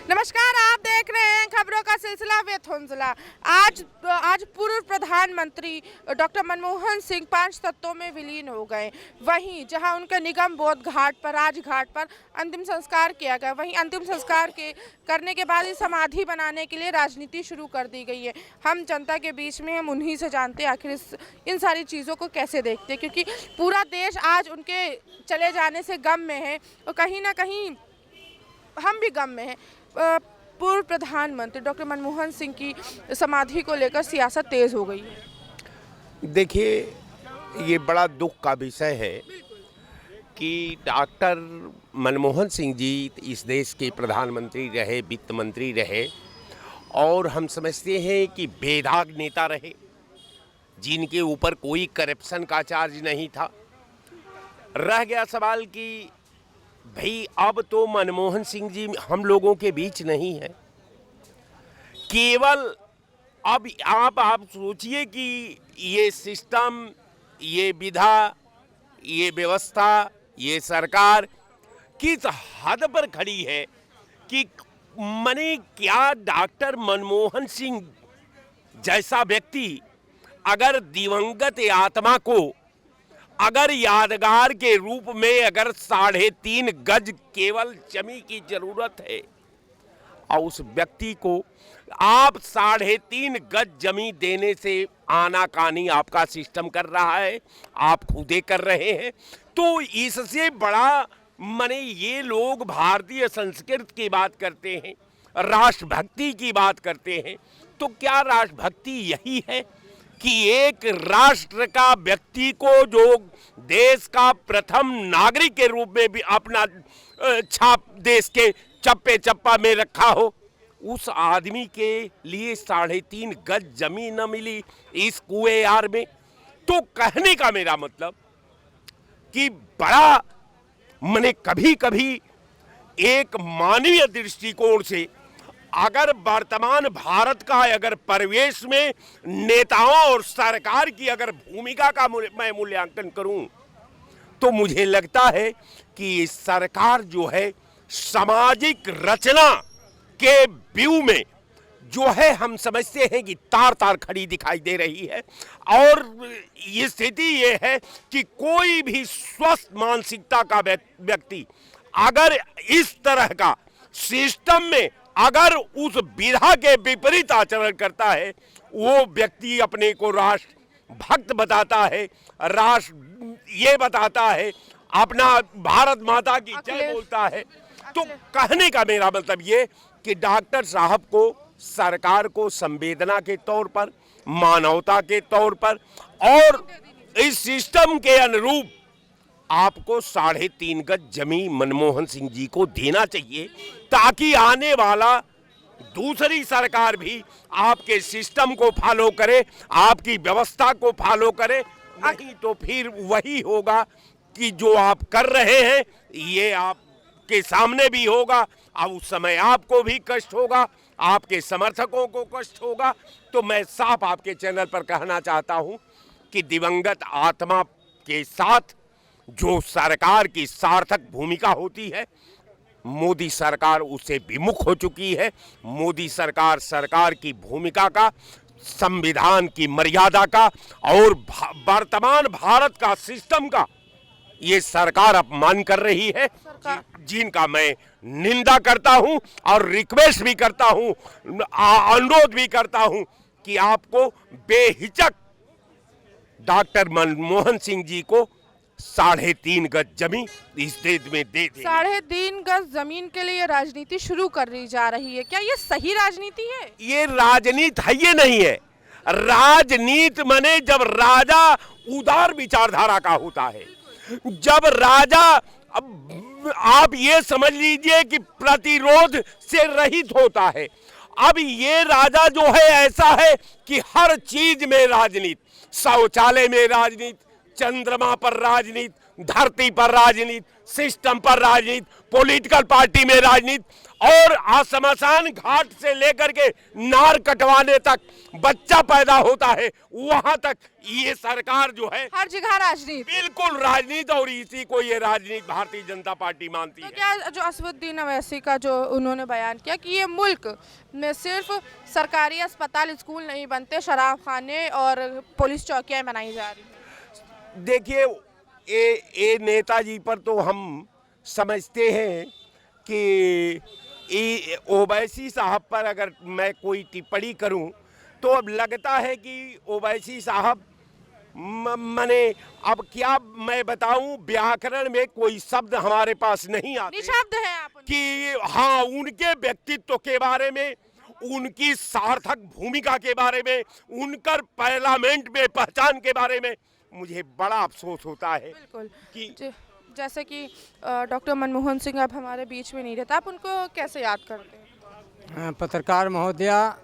नमस्कार, आप देख रहे हैं खबरों का सिलसिला विथ हुंजला। आज पूर्व प्रधानमंत्री डॉक्टर मनमोहन सिंह 5 तत्वों में विलीन हो गए। वहीं जहां उनके निगम बोध घाट पर राजघाट पर अंतिम संस्कार किया गया, वहीं अंतिम संस्कार करने के बाद ही समाधि बनाने के लिए राजनीति शुरू कर दी गई है। हम जनता के बीच में हम उन्हीं से जानते हैं आखिर इन सारी चीज़ों को कैसे देखते हैं, क्योंकि पूरा देश आज उनके चले जाने से गम में है और कहीं ना कहीं हम भी गम में हैं। पूर्व प्रधानमंत्री डॉक्टर मनमोहन सिंह की समाधि को लेकर सियासत तेज हो गई है। देखिए, ये बड़ा दुख का विषय है कि डॉक्टर मनमोहन सिंह जी इस देश के प्रधानमंत्री रहे, वित्त मंत्री रहे और हम समझते हैं कि बेदाग नेता रहे, जिनके ऊपर कोई करप्शन का चार्ज नहीं था। रह गया सवाल कि भाई अब तो मनमोहन सिंह जी हम लोगों के बीच नहीं है। केवल अब आप सोचिए कि ये सिस्टम, ये विधा, ये व्यवस्था, ये सरकार किस हद पर खड़ी है कि मने क्या डॉक्टर मनमोहन सिंह जैसा व्यक्ति अगर दिवंगत आत्मा को अगर यादगार के रूप में अगर 3.5 गज केवल जमी की जरूरत है और उस व्यक्ति को आप 3.5 गज जमी देने से आनाकानी आपका सिस्टम कर रहा है, आप खुदे कर रहे हैं, तो इससे बड़ा माने ये लोग भारतीय संस्कृति की बात करते हैं, राष्ट्रभक्ति की बात करते हैं, तो क्या राष्ट्रभक्ति यही है कि एक राष्ट्र का व्यक्ति को जो देश का प्रथम नागरिक के रूप में भी अपना छाप देश के चप्पे चप्पा में रखा हो, उस आदमी के लिए 3.5 गज जमीन न मिली इस कुएयार में? तो कहने का मेरा मतलब कि बड़ा मने कभी कभी एक मानवीय दृष्टिकोण से अगर वर्तमान भारत का अगर परिवेश में नेताओं और सरकार की अगर भूमिका का मैं मूल्यांकन करूं तो मुझे लगता है कि सरकार जो है सामाजिक रचना के व्यू में जो है हम समझते हैं कि तार तार खड़ी दिखाई दे रही है। और ये स्थिति ये है कि कोई भी स्वस्थ मानसिकता का व्यक्ति अगर इस तरह का सिस्टम में अगर उस विधा के विपरीत आचरण करता है, वो व्यक्ति अपने को राष्ट्र भक्त बताता है, राष्ट्र ये बताता है, अपना भारत माता की जय बोलता है। तो कहने का मेरा मतलब ये कि डॉक्टर साहब को, सरकार को संवेदना के तौर पर, मानवता के तौर पर और इस सिस्टम के अनुरूप आपको 3.5 गज जमी मनमोहन सिंह जी को देना चाहिए, ताकि आने वाला दूसरी सरकार भी आपके सिस्टम को फॉलो करे, आपकी व्यवस्था को फॉलो करे। नहीं तो फिर वही होगा कि जो आप कर रहे हैं ये आपके सामने भी होगा और उस समय आपको भी कष्ट होगा, आपके समर्थकों को कष्ट होगा। तो मैं साफ आपके चैनल पर कहना चाहता हूं कि दिवंगत आत्मा के साथ जो सरकार की सार्थक भूमिका होती है, मोदी सरकार उससे विमुख हो चुकी है। मोदी सरकार की भूमिका का, संविधान की मर्यादा का और वर्तमान भारत का सिस्टम का ये सरकार अपमान कर रही है, जिनका मैं निंदा करता हूं और रिक्वेस्ट भी करता हूं, अनुरोध भी करता हूं कि आपको बेहिचक डॉक्टर मनमोहन सिंह जी को 3.5 गज जमीन इस देश में दे दें। 3.5 गज जमीन के लिए राजनीति शुरू कर दी जा रही है, क्या ये सही राजनीति है? ये राजनीति है, ये नहीं है राजनीति। माने जब राजा उदार विचारधारा का होता है, जब राजा, अब आप ये समझ लीजिए कि प्रतिरोध से रहित होता है। अब ये राजा जो है ऐसा है कि हर चीज में राजनीति, शौचालय में राजनीति, चंद्रमा पर राजनीति, धरती पर राजनीति, सिस्टम पर राजनीति, पॉलिटिकल पार्टी में राजनीति और शमशान घाट से लेकर के नार कटवाने तक बच्चा पैदा होता है, वहां तक ये सरकार जो है हर जगह राजनीति। बिल्कुल राजनीति, और इसी को ये राजनीति भारतीय जनता पार्टी मानती तो है। क्या जो असदुद्दीन अवैसी का जो उन्होंने बयान किया कि ये मुल्क में सिर्फ सरकारी अस्पताल, स्कूल नहीं बनते, शराब खाने और पुलिस चौकियां बनाई जा रही हैं। देखिए, ये नेताजी पर तो हम समझते हैं कि ओवैसी साहब पर अगर मैं कोई टिप्पणी करूं तो अब लगता है कि ओवैसी साहब मने अब क्या मैं बताऊं, व्याकरण में कोई शब्द हमारे पास नहीं आते निशब्द है आप कि हाँ, उनके व्यक्तित्व के बारे में, उनकी सार्थक भूमिका के बारे में, उनकर पार्लियामेंट में पहचान के बारे में मुझे बड़ा अफसोस होता है। बिल्कुल कि जैसे कि डॉक्टर मनमोहन सिंह अब हमारे बीच में नहीं रहता, आप उनको कैसे याद करते हैं? पत्रकार महोदया,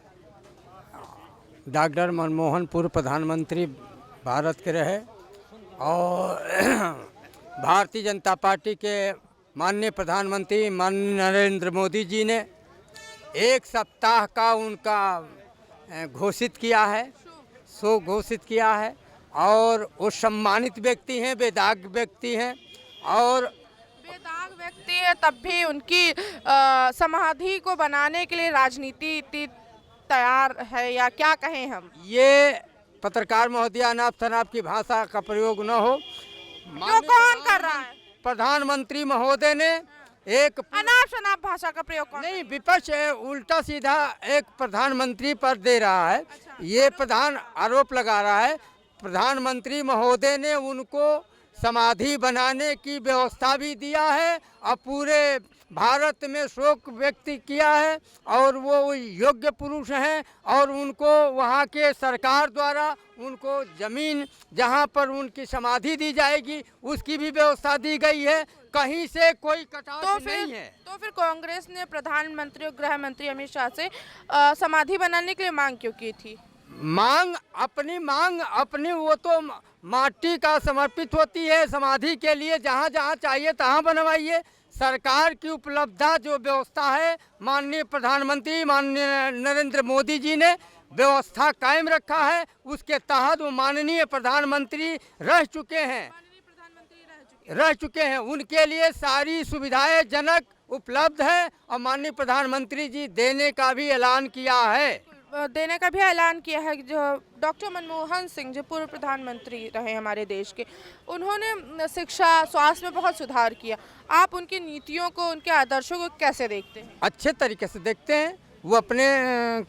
डॉक्टर मनमोहन पूर्व प्रधानमंत्री भारत के रहे और भारतीय जनता पार्टी के माननीय प्रधानमंत्री माननीय नरेंद्र मोदी जी ने 1 सप्ताह का उनका घोषित किया है, शोक घोषित किया है, और वो सम्मानित व्यक्ति हैं, बेदाग व्यक्ति हैं, और बेदाग व्यक्ति है तब भी उनकी समाधि को बनाने के लिए राजनीति इतनी तैयार है, या क्या कहें हम? ये पत्रकार महोदय अनाप शनाप की भाषा का प्रयोग न हो। जो कौन कर रहा है? प्रधानमंत्री महोदय ने एक अनाप शनाप भाषा का प्रयोग कौन? नहीं, विपक्ष उल्टा सीधा एक प्रधानमंत्री पर दे रहा है, ये प्रधान आरोप लगा रहा है। प्रधानमंत्री महोदय ने उनको समाधि बनाने की व्यवस्था भी दिया है और पूरे भारत में शोक व्यक्त किया है, और वो योग्य पुरुष हैं, और उनको वहाँ के सरकार द्वारा उनको ज़मीन जहाँ पर उनकी समाधि दी जाएगी उसकी भी व्यवस्था दी गई है, कहीं से कोई कटाव नहीं है। तो फिर कांग्रेस ने प्रधानमंत्री और गृह मंत्री अमित शाह से समाधि बनाने के लिए मांग क्यों की थी? मांग अपनी वो तो माटी का समर्पित होती है, समाधि के लिए जहाँ जहाँ चाहिए तहाँ बनवाइए। सरकार की उपलब्धता जो व्यवस्था है, माननीय प्रधानमंत्री माननीय नरेंद्र मोदी जी ने व्यवस्था कायम रखा है, उसके तहत वो माननीय प्रधानमंत्री रह चुके हैं, उनके लिए सारी सुविधाएं जनक उपलब्ध है, और माननीय प्रधानमंत्री जी देने का भी ऐलान किया है। जो डॉक्टर मनमोहन सिंह जो पूर्व प्रधानमंत्री रहे हमारे देश के, उन्होंने शिक्षा स्वास्थ्य में बहुत सुधार किया। आप उनकी नीतियों को, उनके आदर्शों को कैसे देखते हैं? अच्छे तरीके से देखते हैं। वो अपने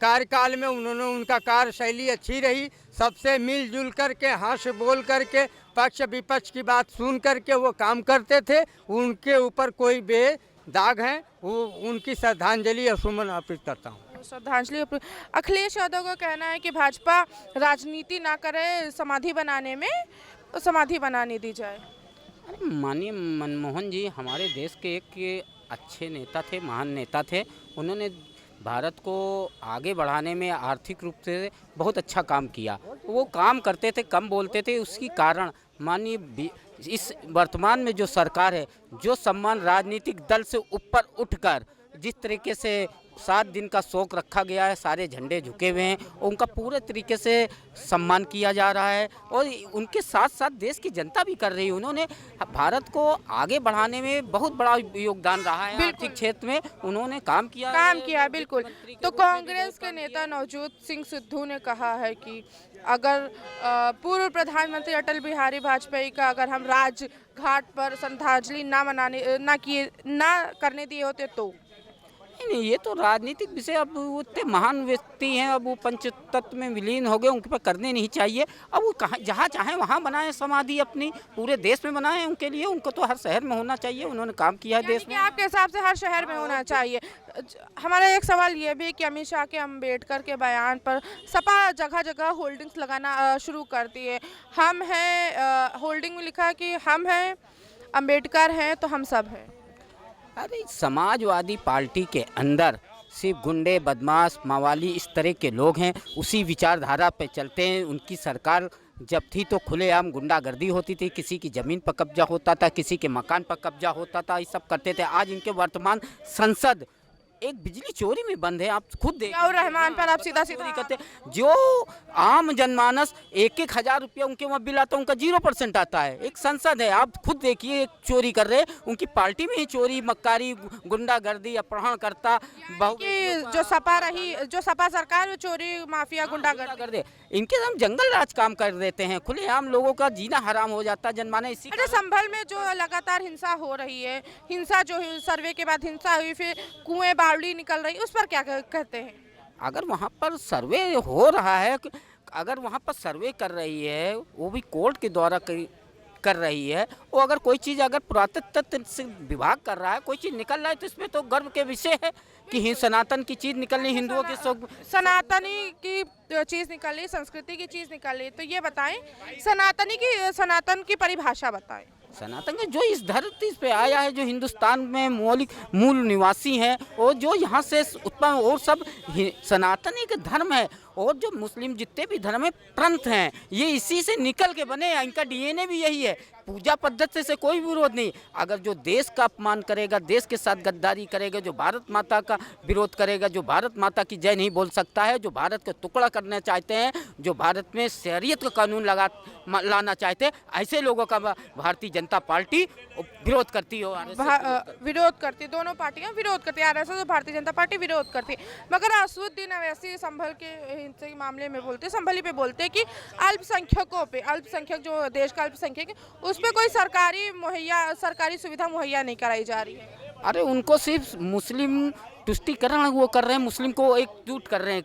कार्यकाल में उनका कार्यशैली अच्छी रही, सबसे मिलजुल करके, हंस बोल करके, पक्ष विपक्ष की बात सुन करके वो काम करते थे। उनके ऊपर कोई बेदाग है, वो उनकी श्रद्धांजलि और सुमन अर्पित करता हूँ। श्रद्धांजलि। अखिलेश यादव का कहना है कि भाजपा राजनीति ना करे, समाधि बनाने में तो समाधि बनाने दी जाए। अरे माननीय मनमोहन जी हमारे देश के एक अच्छे नेता थे, महान नेता थे। उन्होंने भारत को आगे बढ़ाने में आर्थिक रूप से बहुत अच्छा काम किया। वो काम करते थे, कम बोलते थे, उसकी कारण माननीय इस वर्तमान में जो सरकार है, जो सम्मान राजनीतिक दल से ऊपर उठकर जिस तरीके से 7 दिन का शोक रखा गया है, सारे झंडे झुके हुए हैं, उनका पूरे तरीके से सम्मान किया जा रहा है, और उनके साथ साथ देश की जनता भी कर रही है। उन्होंने भारत को आगे बढ़ाने में बहुत बड़ा योगदान रहा है, आर्थिक क्षेत्र में उन्होंने काम किया। बिल्कुल। तो कांग्रेस के नेता नवजोत सिंह सिद्धू ने कहा है कि अगर पूर्व प्रधानमंत्री अटल बिहारी वाजपेयी का अगर हम राजघाट पर श्रद्धांजलि ना करने दिए होते तो नहीं, ये तो राजनीतिक विषय। अब वो इतने महान व्यक्ति हैं, अब वो पंचतत्व में विलीन हो गए, उनके पर करने नहीं चाहिए। अब वो कहाँ जहाँ चाहें वहाँ बनाएं समाधि, अपनी पूरे देश में बनाएं। उनके लिए उनको तो हर शहर में होना चाहिए, उन्होंने काम किया है देश में। आपके हिसाब से हर शहर में होना चाहिए। हमारा एक सवाल ये भी कि अमित शाह के अम्बेडकर के बयान पर सपा जगह जगह होल्डिंग्स लगाना शुरू करती है। हम हैं, होल्डिंग में लिखा है कि हम हैं, अम्बेडकर हैं तो हम सब हैं। अरे समाजवादी पार्टी के अंदर सिर्फ गुंडे, बदमाश, मावाली इस तरह के लोग हैं, उसी विचारधारा पे चलते हैं। उनकी सरकार जब थी तो खुलेआम गुंडागर्दी होती थी, किसी की ज़मीन पर कब्जा होता था, किसी के मकान पर कब्जा होता था, ये सब करते थे। आज इनके वर्तमान संसद एक बिजली चोरी में बंद है। आप खुद देखिए, जियाउर रहमान पर आप सीधा चोरी करते जो आम जनमानस 1,000 रुपया उनके वहाँ बिल आता है, उनका 0% आता है। एक संसद है, आप खुद देखिए चोरी कर रहे, उनकी पार्टी में ही चोरी, मक्कारी, गुंडागर्दी, अपहरणकर्ता, कि जो सपा सरकार चोरी माफिया गुंडागर्दी कर दे, इनके हम जंगल राज काम कर देते हैं, खुलेआम लोगों का जीना हराम हो जाता है, जनमानस इसी। अच्छा, संभल में जो लगातार हिंसा हो रही है, हिंसा जो सर्वे के बाद हिंसा हुई, फिर कुएं बावड़ी निकल रही, उस पर क्या कहते हैं? अगर वहाँ पर सर्वे हो रहा है, अगर वहाँ पर सर्वे कर रही है, वो भी कोर्ट के द्वारा कर रही है, वो अगर कोई चीज़ अगर पुरातत्व से विभाग कर रहा है, कोई चीज़ निकल रहा है, तो इसमें तो गर्व के विषय है कि सनातन की चीज़ निकलनी, हिंदुओं की सनातनी की चीज़ निकली, संस्कृति की चीज़ निकली। तो ये बताएं, सनातन की परिभाषा बताएं। सनातन के जो इस धरती पे आया है, जो हिंदुस्तान में मूल निवासी हैं, और जो यहाँ से उत्पन्न, और सब सनातनी के धर्म है। और जो मुस्लिम जितने भी धर्म है, पंथ हैं, ये इसी से निकल के बने हैं, इनका डीएनए भी यही है। पूजा पद्धति से कोई विरोध नहीं। अगर जो देश का अपमान करेगा, देश के साथ गद्दारी करेगा, जो भारत माता का विरोध करेगा, जो भारत माता की जय नहीं बोल सकता है, जो भारत का टुकड़ा करना चाहते हैं, जो भारत में शरीयत का कानून लाना चाहते हैं, ऐसे लोगों का भारतीय जनता पार्टी विरोध करती हो। विरोध करती, दोनों पार्टियां विरोध करती है, आरएसएस और भारतीय जनता पार्टी विरोध करती है। मगर असदुद्दीन अवैसी संभल के हिंसा के मामले में बोलते, संभली पे बोलते कि अल्पसंख्यकों पे, अल्पसंख्यक जो देश का अल्पसंख्यक है, उस पे कोई सरकारी सुविधा मुहैया नहीं कराई जा रही है। अरे उनको सिर्फ मुस्लिम तुष्टिकरण वो कर रहे हैं, मुस्लिम को एकजुट कर रहे हैं,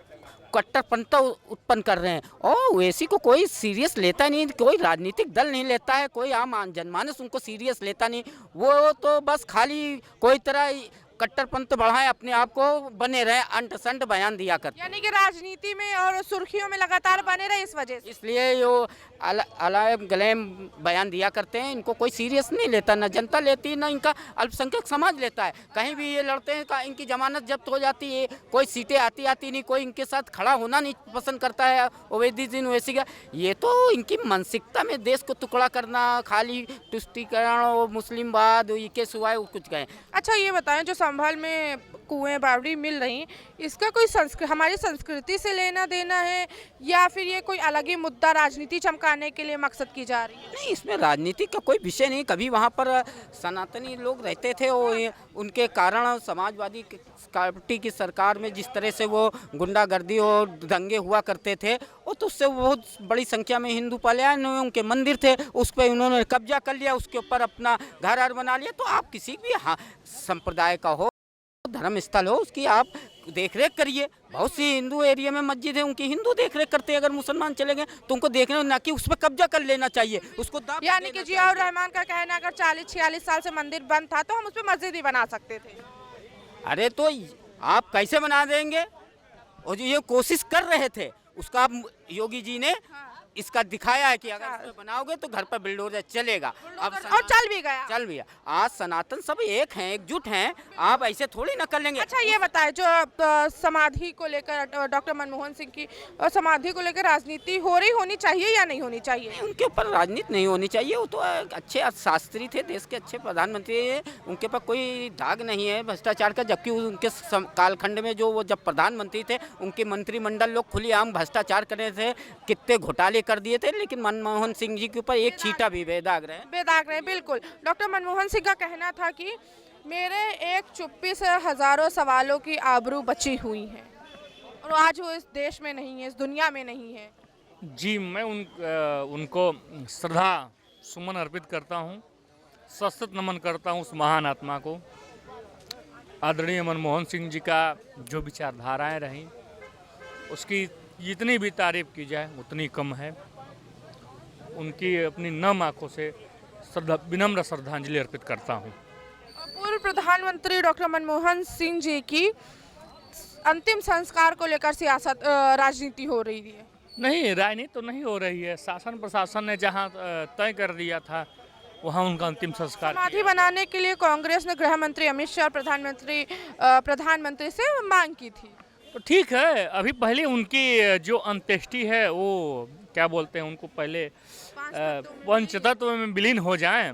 कट्टरपंथा उत्पन्न कर रहे हैं, और वैसी को कोई सीरियस लेता नहीं, कोई राजनीतिक दल नहीं लेता है, कोई आम जनमानस उनको सीरियस लेता नहीं। वो तो बस खाली कोई तरह कट्टरपंथ बढ़ाए, अपने आप को बने रहे, अंट संट बयान दिया करते, यानी कि राजनीति में और सुर्खियों में लगातार बने रहे, इस वजह से। इसलिए जो अलायम गलेम बयान दिया करते हैं, इनको कोई सीरियस नहीं लेता, ना जनता लेती, ना इनका अल्पसंख्यक समाज लेता है। कहीं भी ये लड़ते हैं, इनकी जमानत जब्त हो जाती है, कोई सीटें आती नहीं, कोई इनके साथ खड़ा होना नहीं पसंद करता है। ओवैसी दिन वैसी का, ये तो इनकी मानसिकता में देश को टुकड़ा करना, खाली तुष्टिकरण और मुस्लिमवाद के सिवाय कुछ गए। अच्छा, ये बताएं, जो संभल में कुएं बावड़ी मिल रही, इसका कोई हमारी संस्कृति से लेना देना है, या फिर ये कोई अलग ही मुद्दा राजनीति चमकाने के लिए मकसद की जा रही है? नहीं, इसमें राजनीति का कोई विषय नहीं। कभी वहाँ पर सनातनी लोग रहते थे, और उनके कारण समाजवादी पार्टी की सरकार में जिस तरह से वो गुंडागर्दी और दंगे हुआ करते थे, और तो उससे बहुत बड़ी संख्या में हिंदू पाले आए, उनके मंदिर थे, उस पर उन्होंने कब्जा कर लिया, उसके ऊपर अपना घर बना लिया। तो आप किसी भी संप्रदाय का हो, धर्म स्थल हो, उसकी आप देख रेख करिए। बहुत सी हिंदू एरिया में मस्जिद है, उनकी हिंदू देख रेख करते हैं। अगर मुसलमान चले गए तो उनको देखना, ना कि उस पर कब्जा कर लेना चाहिए, उसको दाब। यानी कि जियाउर रहमान का कहना, अगर 40-46 साल से मंदिर बंद था तो हम उस पर मस्जिद ही बना सकते थे। अरे तो आप कैसे बना देंगे? और जो ये कोशिश कर रहे थे, उसका आप योगी जी ने इसका दिखाया है कि अगर इसमें बनाओगे तो घर पर बुलडोजर चलेगा। अब और चल भी गया। आज सनातन सब एक हैं, एकजुट हैं, आप ऐसे थोड़ी ना कर लेंगे। अच्छा, ये बताएं, जो समाधि को लेकर डॉक्टर मनमोहन सिंह की समाधि को लेकर राजनीति होनी चाहिए या नहीं होनी चाहिए? उनके ऊपर राजनीति नहीं होनी चाहिए। वो तो अच्छे अर्थशास्त्री थे, देश के अच्छे प्रधानमंत्री है, उनके पास कोई दाग नहीं है भ्रष्टाचार का। जबकि उनके कालखंड में जो वो जब प्रधानमंत्री थे, उनके मंत्रिमंडल लोग खुलेआम भ्रष्टाचार कर रहे थे, कितने घोटाले कर दिए थे, लेकिन मनमोहन सिंह जी के ऊपर एक छींटा भी बेदाग रहे। बिल्कुल। डॉक्टर मनमोहन सिंह का कहना था कि मेरे एक चुप्पी से हजारों सवालों की आबरू बची हुई है, और आज वो इस देश में नहीं है, इस दुनिया में नहीं है। जी, मैं उनको श्रद्धा सुमन अर्पित करता हूँ, सशक्त नमन करता हूँ उस महान आत्मा को। आदरणीय मनमोहन सिंह जी का जो विचारधाराएं रहीं, उसकी जितनी भी तारीफ की जाए उतनी कम है। उनकी अपनी नम आँखों से विनम्र श्रद्धांजलि अर्पित करता हूँ। पूर्व प्रधानमंत्री डॉक्टर मनमोहन सिंह जी की अंतिम संस्कार को लेकर सियासत राजनीति हो रही है? नहीं, राजनीति तो नहीं हो रही है। शासन प्रशासन ने जहाँ तय कर दिया था, वहाँ उनका अंतिम संस्कार। समाधि बनाने के लिए कांग्रेस ने गृह मंत्री अमित शाह प्रधानमंत्री से मांग की थी। तो ठीक है, अभी पहले उनकी जो अंत्येष्टि है, वो क्या बोलते हैं, उनको पहले पंचतत्व में विलीन हो जाएं,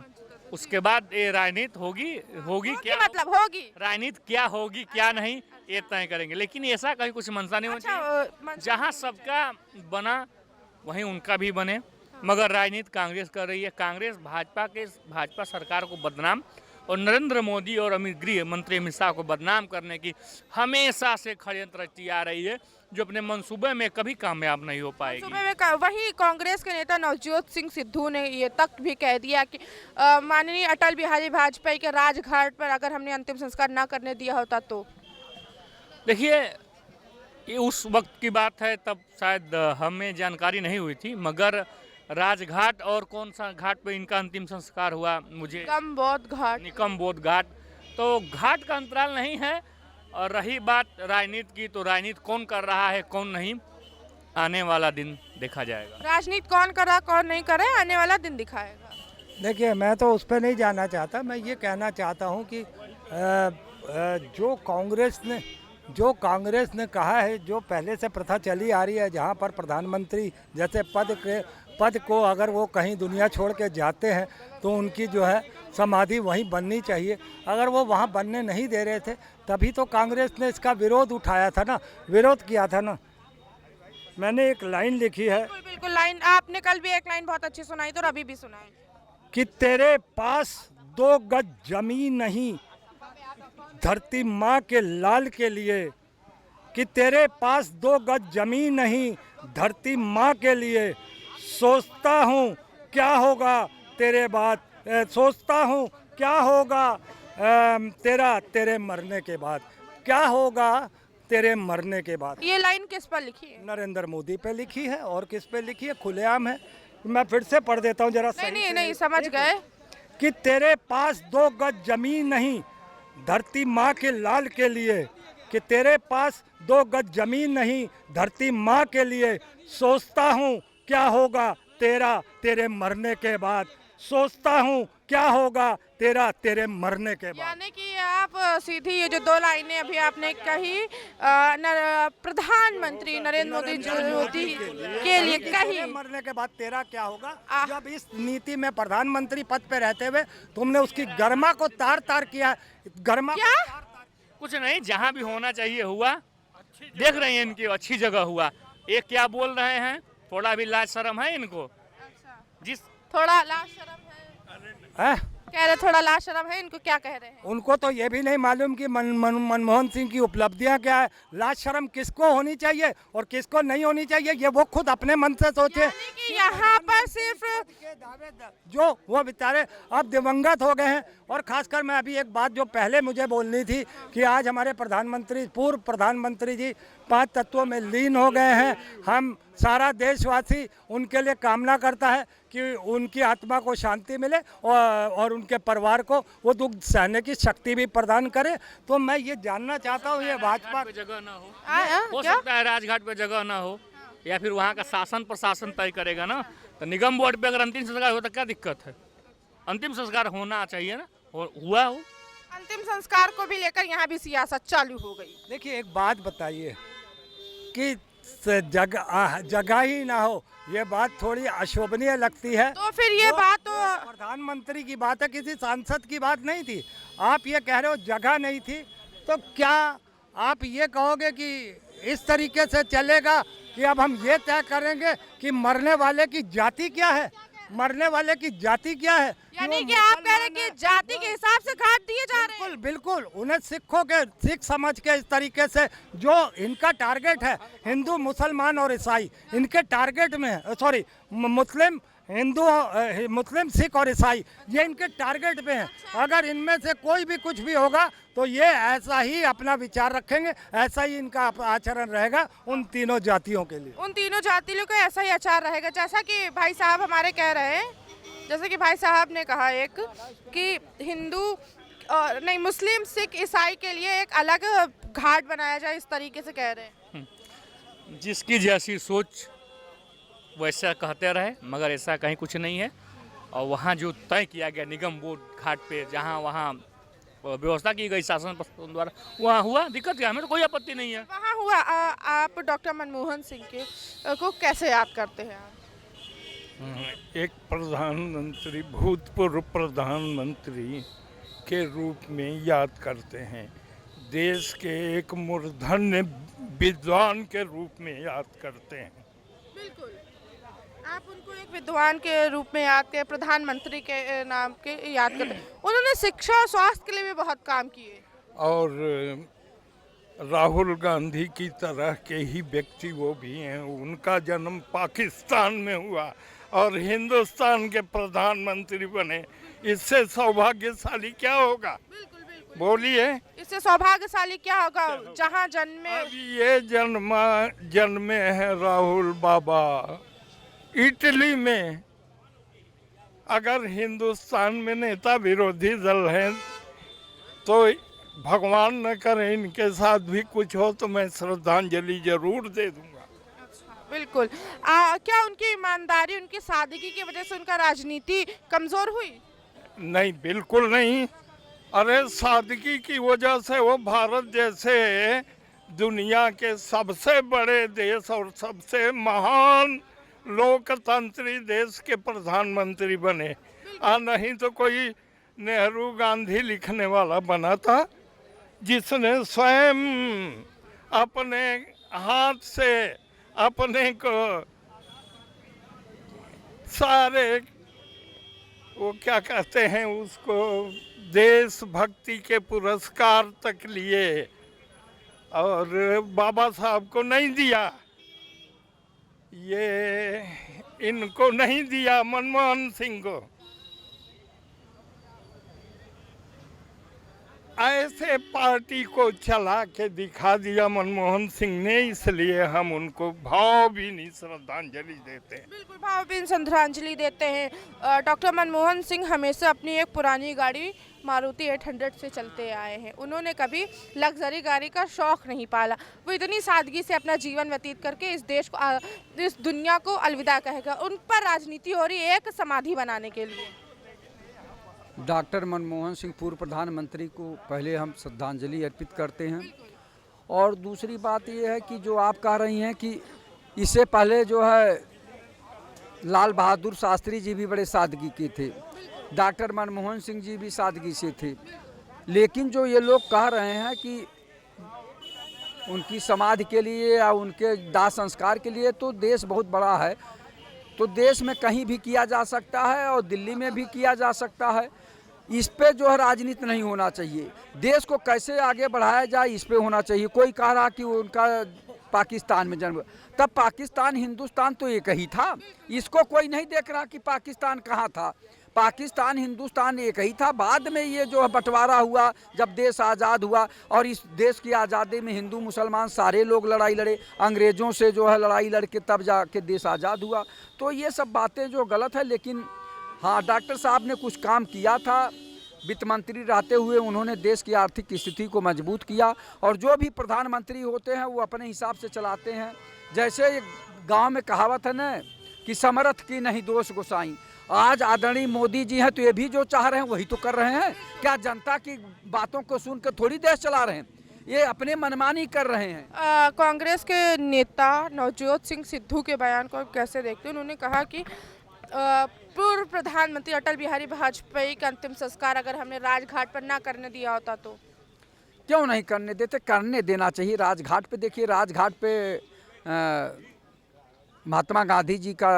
उसके बाद ये राजनीति होगी क्या, मतलब होगी। राजनीति क्या होगी क्या नहीं ये तय करेंगे। लेकिन ऐसा कहीं कुछ मंशा नहीं होना चाहिए, जहाँ सबका बना वहीं उनका भी बने। मगर राजनीति कांग्रेस कर रही है, कांग्रेस भाजपा सरकार को बदनाम और नरेंद्र मोदी और गृह मंत्री अमित शाह को बदनाम करने की हमेशा से षड्यंत्र रची आ रही है, जो अपने मंसूबे में कभी कामयाब नहीं हो पाएगी। सुबह में वही कांग्रेस के नेता नवजोत सिंह सिद्धू ने ये तक भी कह दिया कि माननीय अटल बिहारी वाजपेयी के राजघाट पर अगर हमने अंतिम संस्कार ना करने दिया होता तो। देखिए, ये उस वक्त की बात है, तब शायद हमें जानकारी नहीं हुई थी, मगर राजघाट और कौन सा घाट पे इनका अंतिम संस्कार हुआ मुझे, निकम बोध घाट, तो घाट का अंतराल नहीं है। और रही बात राजनीति की, तो राजनीति कौन कर रहा है कौन नहीं, आने वाला दिन देखा जाएगा। राजनीति कौन कर रहा कौन नहीं कर रहा, आने वाला दिन दिखाएगा। देखिए, मैं तो उस पर नहीं जाना चाहता, मैं ये कहना चाहता हूँ कि जो कांग्रेस ने कहा है, जो पहले से प्रथा चली आ रही है, जहाँ पर प्रधानमंत्री जैसे पद को अगर वो कहीं दुनिया छोड़ के जाते हैं तो उनकी जो है समाधि वहीं बननी चाहिए। अगर वो वहाँ बनने नहीं दे रहे थे तभी तो कांग्रेस ने इसका विरोध उठाया था ना, विरोध किया था ना। मैंने एक लाइन लिखी है, बिल्कुल लाइन आपने कल भी एक लाइन बहुत अच्छी सुनाई तो अभी भी सुनाई कि तेरे पास 2 गज जमीन नहीं धरती माँ के लाल के लिए, कि तेरे पास 2 गज जमीन नहीं धरती माँ के लिए, सोचता हूँ क्या होगा तेरे बाद, सोचता हूँ क्या होगा तेरे मरने के बाद, क्या होगा तेरे मरने के बाद। ये लाइन किस पर लिखी है? नरेंद्र मोदी पे लिखी है। और किस पे लिखी है? खुलेआम है। मैं फिर से पढ़ देता हूँ जरा। नहीं समझ गए। कि तेरे पास 2 गज जमीन नहीं धरती माँ के लाल के लिए, कि तेरे पास 2 गज जमीन नहीं धरती माँ के लिए, सोचता हूँ क्या होगा तेरे मरने के बाद, सोचता हूँ क्या होगा तेरे मरने के बाद। यानी कि आप सीधी ये जो 2 लाइनें अभी आपने कही प्रधानमंत्री नरेंद्र मोदी के लिए कही, मरने के बाद तेरा क्या होगा। जब इस नीति में प्रधानमंत्री पद पे रहते हुए तुमने उसकी गरिमा को तार किया। गरिमा क्या? कुछ नहीं, जहाँ भी होना चाहिए हुआ, देख रहे हैं इनकी अच्छी जगह हुआ। ये क्या बोल रहे हैं, थोड़ा भी लाज शर्म है इनको? जिस थोड़ा लाज शर्म है, कह रहे थोड़ा लाज शर्म है इनको, क्या कह रहे हैं? उनको तो ये भी नहीं मालूम कि मनमोहन सिंह की उपलब्धियां क्या है। लाज शर्म किसको होनी चाहिए और किसको नहीं होनी चाहिए, ये वो खुद अपने मन से सोचे। कि यहाँ पर सिर्फ जो वो बेचारे अब दिवंगत हो गए हैं। और खासकर मैं अभी एक बात जो पहले मुझे बोलनी थी कि आज हमारे पूर्व प्रधानमंत्री जी 5 तत्वों में लीन हो गए हैं। हम सारा देशवासी उनके लिए कामना करता है कि उनकी आत्मा को शांति मिले और उनके परिवार को वो दुख सहने की शक्ति भी प्रदान करे। तो मैं ये जानना चाहता हूँ, ये भाजपा पे जगह ना हो सकता है राजघाट पे जगह ना हो, या फिर वहाँ का शासन प्रशासन तय करेगा ना। तो निगम बोर्ड पे अगर अंतिम संस्कार हो तो क्या दिक्कत है? अंतिम संस्कार होना चाहिए ना, हुआ हो। अंतिम संस्कार को भी लेकर यहाँ भी सियासत चालू हो गई। देखिए, एक बात बताइए कि जगह ही ना हो, ये बात थोड़ी अशोभनीय लगती है। तो फिर ये बात तो प्रधानमंत्री की बात है, किसी सांसद की बात नहीं थी। आप ये कह रहे हो जगह नहीं थी, तो क्या आप ये कहोगे कि इस तरीके से चलेगा कि अब हम ये तय करेंगे कि मरने वाले की जाति क्या है, मरने वाले की जाति क्या है? यानी कि आप कह रहे हैं कि जाति के हिसाब से घाट दिए जा रहे हैं? बिल्कुल। उन्हें सिख समझ के इस तरीके से जो इनका टारगेट है, हिंदू मुसलमान और ईसाई इनके टारगेट में है। सॉरी, मुस्लिम सिख और ईसाई ये इनके टारगेट पे हैं। अगर इनमें से कोई भी कुछ भी होगा तो ये ऐसा ही अपना विचार रखेंगे, ऐसा ही इनका आचरण रहेगा उन तीनों जातियों के लिए। उन तीनों जातियों का ऐसा ही आचार रहेगा, जैसा कि भाई साहब हमारे कह रहे हैं। जैसे कि भाई साहब ने कहा एक कि हिंदू नहीं, मुस्लिम सिख ईसाई के लिए एक अलग घाट बनाया जाए, इस तरीके से कह रहे हैं। जिसकी जैसी सोच वैसा कहते रहे, मगर ऐसा कहीं कुछ नहीं है। और वहाँ जो तय किया गया निगम बोर्ड घाट पे, जहाँ वहाँ व्यवस्था की गई शासन प्रशासन द्वारा, वहाँ हुआ, दिक्कत क्या, हमें तो कोई आपत्ति नहीं है। वहाँ हुआ। आप डॉक्टर मनमोहन सिंह को कैसे याद करते हैं? एक प्रधानमंत्री, भूतपूर्व प्रधानमंत्री के रूप में याद करते हैं, देश के एक मूर्धन्य विद्वान के रूप में याद करते हैं। बिल्कुल, आप उनको एक विद्वान के रूप में याद के, प्रधानमंत्री के नाम के याद करते हैं। उन्होंने शिक्षा और स्वास्थ्य के लिए भी बहुत काम किए। और राहुल गांधी की तरह के ही व्यक्ति वो भी हैं। उनका जन्म पाकिस्तान में हुआ और हिंदुस्तान के प्रधानमंत्री बने, इससे सौभाग्यशाली क्या होगा? बिल्कुल बिल्कुल, बोलिए। इससे सौभाग्यशाली क्या होगा? जहाँ जन्मे, अब ये जन्मे हैं राहुल बाबा इटली में। अगर हिंदुस्तान में नेता विरोधी दल हैं तो भगवान न करे इनके साथ भी कुछ हो तो मैं श्रद्धांजलि जरूर दे दूंगा। बिल्कुल। क्या उनकी ईमानदारी, उनकी सादगी की वजह से उनका राजनीति कमजोर हुई? नहीं, बिल्कुल नहीं। अरे सादगी की वजह से वो भारत जैसे दुनिया के सबसे बड़े देश और सबसे महान लोकतंत्री देश के प्रधानमंत्री बने। नहीं तो कोई नेहरू गांधी लिखने वाला बना था, जिसने स्वयं अपने हाथ से अपने को सारे, वो क्या कहते हैं उसको, देशभक्ति के पुरस्कार तक लिए और बाबा साहब को नहीं दिया। ये इनको नहीं दिया, मनमोहन सिंह को। ऐसे पार्टी को चला के दिखा दिया मनमोहन सिंह ने, इसलिए हम उनको भावभीनी श्रद्धांजलि देते हैं। बिल्कुल, भावभीनी श्रद्धांजलि देते हैं। डॉक्टर मनमोहन सिंह हमेशा अपनी एक पुरानी गाड़ी मारुति 800 से चलते आए हैं। उन्होंने कभी लग्जरी गाड़ी का शौक नहीं पाला। वो इतनी सादगी से अपना जीवन व्यतीत करके इस देश को, इस दुनिया को अलविदा कहेगा। उन पर राजनीति हो रही है एक समाधि बनाने के लिए। डॉक्टर मनमोहन सिंह पूर्व प्रधानमंत्री को पहले हम श्रद्धांजलि अर्पित करते हैं। और दूसरी बात ये है कि जो आप कह रही हैं कि इससे पहले जो है लाल बहादुर शास्त्री जी भी बड़े सादगी के थे, डॉक्टर मनमोहन सिंह जी भी सादगी से थे। लेकिन जो ये लोग कह रहे हैं कि उनकी समाधि के लिए या उनके दाह संस्कार के लिए, तो देश बहुत बड़ा है, तो देश में कहीं भी किया जा सकता है और दिल्ली में भी किया जा सकता है। इस पे जो है राजनीति नहीं होना चाहिए। देश को कैसे आगे बढ़ाया जाए इस पे होना चाहिए। कोई कह रहा कि उनका पाकिस्तान में जन्म, तब पाकिस्तान हिंदुस्तान तो एक ही था। इसको कोई नहीं देख रहा कि पाकिस्तान कहाँ था। पाकिस्तान हिंदुस्तान एक ही था। बाद में ये जो है बंटवारा हुआ जब देश आज़ाद हुआ, और इस देश की आज़ादी में हिंदू मुसलमान सारे लोग लड़ाई लड़े, अंग्रेज़ों से जो है लड़ाई लड़के तब जाके देश आज़ाद हुआ। तो ये सब बातें जो गलत है। लेकिन हाँ, डॉक्टर साहब ने कुछ काम किया था। वित्त मंत्री रहते हुए उन्होंने देश की आर्थिक स्थिति को मजबूत किया, और जो भी प्रधानमंत्री होते हैं वो अपने हिसाब से चलाते हैं। जैसे गांव में कहावत है न कि समर्थ की नहीं दोष गोसाई। आज आदरणीय मोदी जी हैं तो ये भी जो चाह रहे हैं वही तो कर रहे हैं। क्या जनता की बातों को सुनकर थोड़ी देश चला रहे हैं? ये अपने मनमानी कर रहे हैं। कांग्रेस के नेता नवजोत सिंह सिद्धू के बयान को आप कैसे देखते हैं? उन्होंने कहा कि पूर्व प्रधानमंत्री अटल बिहारी वाजपेयी का अंतिम संस्कार अगर हमने राजघाट पर ना करने दिया होता तो। क्यों नहीं करने देते? करने देना चाहिए। राजघाट पे देखिए, राजघाट पे महात्मा गांधी जी का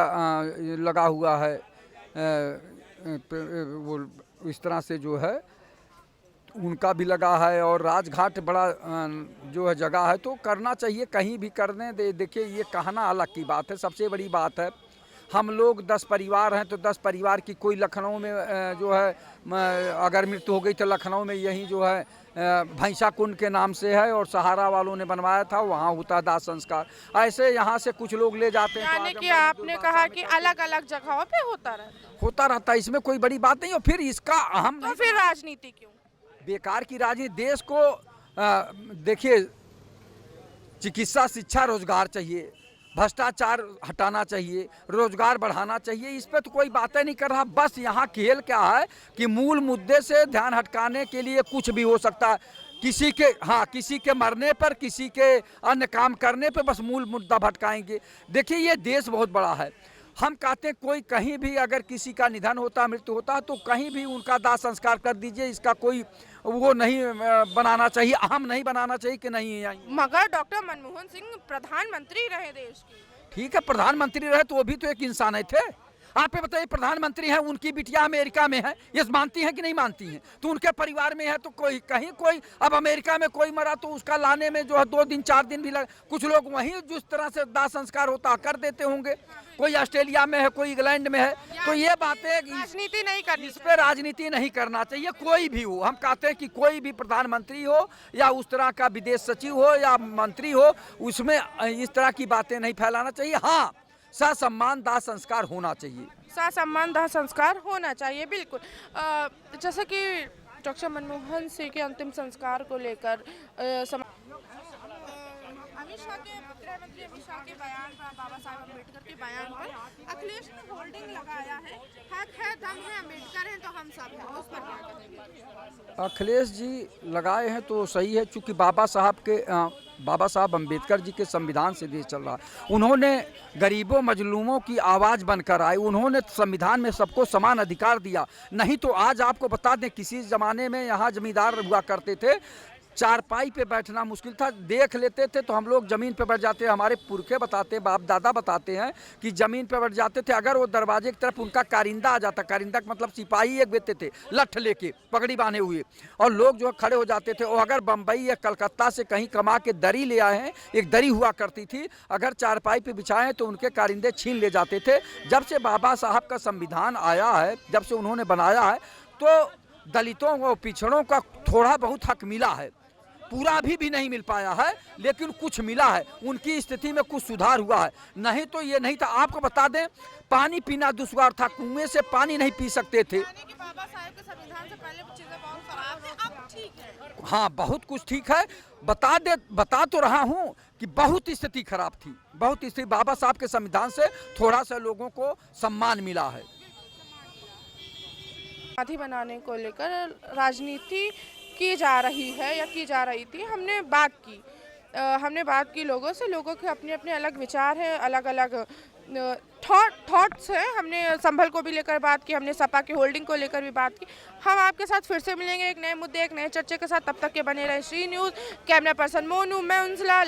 लगा हुआ है, वो इस तरह से जो है उनका भी लगा है, और राजघाट बड़ा जो है जगह है, तो करना चाहिए। कहीं भी करने दे। देखिए, ये कहना अलग की बात है। सबसे बड़ी बात है हम लोग 10 परिवार हैं, तो 10 परिवार की कोई लखनऊ में जो है अगर मृत्यु हो गई तो लखनऊ में यही जो है भैंसा कुंड के नाम से है, और सहारा वालों ने बनवाया था, वहाँ होता है दाह संस्कार। ऐसे यहाँ से कुछ लोग ले जाते हैं। यानी कि आपने कहा कि अलग अलग जगहों पे होता रहता है, इसमें कोई बड़ी बात नहीं। और फिर इसका अहम तो फिर राजनीति क्यों? बेकार की राजनीति। देश को देखिए, चिकित्सा, शिक्षा, रोजगार चाहिए, भ्रष्टाचार हटाना चाहिए, रोजगार बढ़ाना चाहिए। इस पे तो कोई बातें नहीं कर रहा। बस यहाँ खेल क्या है कि मूल मुद्दे से ध्यान हटकाने के लिए कुछ भी हो सकता है। किसी के मरने पर, किसी के अन्य काम करने पे बस मूल मुद्दा भटकाएंगे। देखिए, ये देश बहुत बड़ा है, हम कहते हैं कोई कहीं भी अगर किसी का निधन होता, मृत्यु होता, तो कहीं भी उनका दाह संस्कार कर दीजिए। इसका कोई वो नहीं बनाना चाहिए, अहम नहीं बनाना चाहिए कि नहीं। मगर डॉक्टर मनमोहन सिंह प्रधानमंत्री रहे देश के। ठीक है, प्रधानमंत्री रहे तो वो भी तो एक इंसान है थे। आप ये बताइए, प्रधानमंत्री हैं, उनकी बिटिया अमेरिका में है, ये मानती हैं कि नहीं मानती हैं? तो उनके परिवार में है तो कोई कहीं कोई, अब अमेरिका में कोई मरा तो उसका लाने में जो है 2 दिन 4 दिन भी लग, कुछ लोग वहीं जिस तरह से दाह संस्कार होता कर देते होंगे। कोई ऑस्ट्रेलिया में है, कोई इंग्लैंड में है। तो ये बातें राजनीति नहीं करनी, इस पे राजनीति नहीं करना चाहिए। कोई भी हो, हम कहते हैं कि कोई भी प्रधानमंत्री हो या उस तरह का विदेश सचिव हो या मंत्री हो, उसमें इस तरह की बातें नहीं फैलाना चाहिए। हाँ, ससम्मान दाह संस्कार होना चाहिए। ससम्मान दाह संस्कार होना चाहिए, बिल्कुल। जैसे कि डॉक्टर मनमोहन सिंह के अंतिम संस्कार को लेकर अमित शाह के, गृह मंत्री अमित शाह के बयान पर, बाबा साहब अम्बेडकर के बयान पर अखिलेश ने होर्डिंग लगाया है, हक है, दम है, अम्बेडकर हैं तो हम सब हैं। उस पर क्या कहेंगे? अखिलेश जी लगाए हैं तो सही है, चूँकि बाबा साहब अम्बेडकर जी के संविधान से देश चल रहा है। उन्होंने गरीबों मजलूमों की आवाज़ बनकर आए, उन्होंने संविधान में सबको समान अधिकार दिया। नहीं तो आज आपको बता दें, किसी ज़माने में यहाँ जमींदार हुआ करते थे, चारपाई पे बैठना मुश्किल था। देख लेते थे तो हम लोग ज़मीन पे बैठ जाते। हमारे पुरखे बताते, बाप दादा बताते हैं कि ज़मीन पे बैठ जाते थे। अगर वो दरवाजे की तरफ उनका कारिंदा आ जाता, कारिंदा का मतलब सिपाही एक बैठते थे लठ लेके पगड़ी बांधे हुए, और लोग जो खड़े हो जाते थे। और अगर बम्बई या कलकत्ता से कहीं कमा के दरी ले आए हैं, एक दरी हुआ करती थी, अगर चारपाई पे बिछाएं तो उनके कारिंदे छीन ले जाते थे। जब से बाबा साहब का संविधान आया है, जब से उन्होंने बनाया है, तो दलितों व पिछड़ों का थोड़ा बहुत हक मिला है। पूरा भी नहीं मिल पाया है, लेकिन कुछ मिला है। उनकी स्थिति में कुछ सुधार हुआ है। नहीं तो ये नहीं था। आपको बता दें, पानी पीना दुश्वार था, कुएं से पानी नहीं पी सकते थे। बाबा साहब के संविधान से पहले चीजें बहुत खराब थी, अब ठीक है। हाँ, बहुत कुछ ठीक है। बता तो रहा हूँ कि बहुत स्थिति खराब थी, बहुत स्थिति। बाबा साहब के संविधान से थोड़ा सा लोगों को सम्मान मिला है। समाधि बनाने को लेकर राजनीति की जा रही है या की जा रही थी। हमने बात की लोगों से। लोगों के अपने अपने अलग विचार हैं, अलग अलग थॉट्स हैं। हमने संभल को भी लेकर बात की, हमने सपा की होल्डिंग को लेकर भी बात की। हम आपके साथ फिर से मिलेंगे एक नए मुद्दे, एक नए चर्चे के साथ। तब तक के बने रहे Shri news. Camera person Monu, मैं उंजला।